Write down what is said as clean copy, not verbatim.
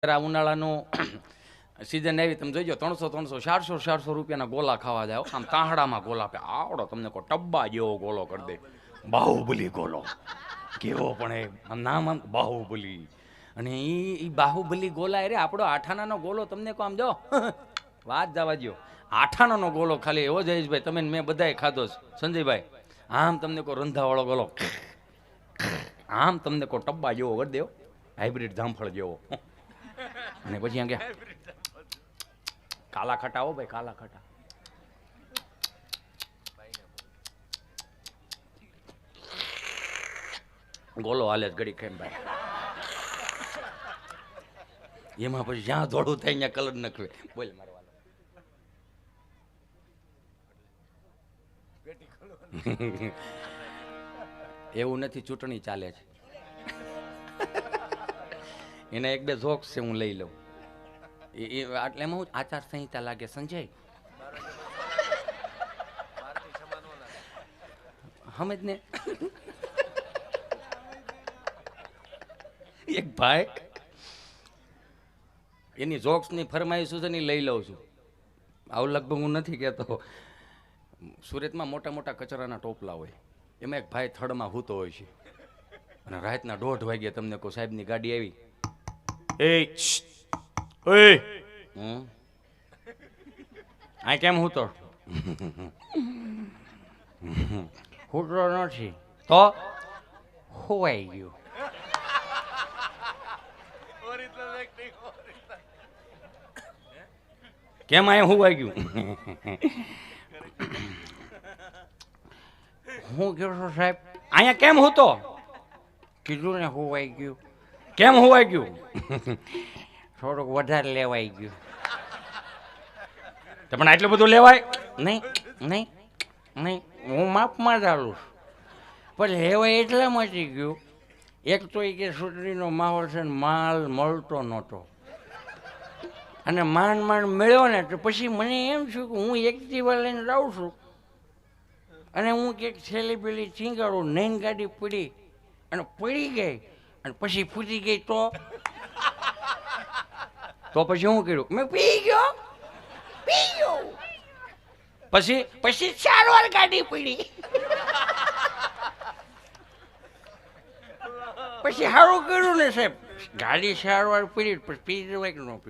ઉનાળાનું season આવી તમે જોઈજો 300-400 રૂપિયાના ગોલા ખાવા જાવ આમ તાહડામાં ગોલા આપે આવડો તમને કોઈ ટબ્બા જેવો ગોલો કરી દે બાહુબલી ગોલો કેવો પણ એ આમ નામ આમ બાહુબલી અને એ બાહુબલી ગોલા રે આપણો આઠાણાનો ગોલો તમને કહો આમ જો વાત જવા દો આઠાણાનો ગોલો ખાલી એવો જયેશભાઈ તમે મેં બધાએ ખાધો સંજયભાઈ આમ તમને કહો રંધાવાળો ગોલો આમ તમને કહો ટબ્બા જેવો કરી દેવો હાઇબ્રિડ જામફળ જેવો અને પછી આમ ગયા કાલા ખટા હો ભાઈ કાલા ખટા ગોલો હાલે જ ઘડી ખાઈ ભાઈ એમાં પછી જ્યાં ધોળું થાય ત્યાં કલર નખવે બોલ મારો એવું નથી ચૂંટણી ચાલે છે એના એક બે જોક્સ છે હું લઈ લઉં એટલે એમાં હું આચાર સંહિતા લાગે સંજય સમજ ને એક ભાઈ એની જોક્સની ફરમાઈશ છે ને લઈ લઉં છું આવું લગભગ હું નથી કહેતો સુરતમાં મોટા મોટા કચરાના ટોપલા હોય એમાં એક ભાઈ થડમાં હૂતો હોય છે અને રાતના 1:30 વાગ્યે તમને કહું સાહેબની ગાડી આવી આ કેમ હૂતો હૂતો નથી તો હોવાઈ ગયું કેમ આ હોવાઈ ગયું હું કહું છું સાહેબ અહીંયા કેમ હૂતો કીધું ને હોવાઈ ગયું કેમ હોવાઈ ગયું થોડુંક વધારે લેવાઈ ગયું તો પણ આટલું બધું લેવાય નહીં નહીં નહીં હું માપમાં ચાલું છું પણ લેવાય એટલા મચી ગયું એક તો એ કે ચૂંટણીનો માહોલ છે ને માલ મળતો નહોતો અને માંડ માંડ મળ્યો ને તો પછી મને એમ છું કે હું એક્ટિવા લઈને જાઉં છું અને હું કંઈક છેલ્લી પેલી ચીંગાડું નૈન ગાડી પડી અને પડી ગઈ અને પછી ફૂટી ગઈ તો પછી શું કર્યું મેં પી ગયો પછી 4 વાર ગાડી પડી પછી સારું કર્યું ને સાહેબ ગાડી 4 વાર પડી પછી પી જવાય કે ન પડી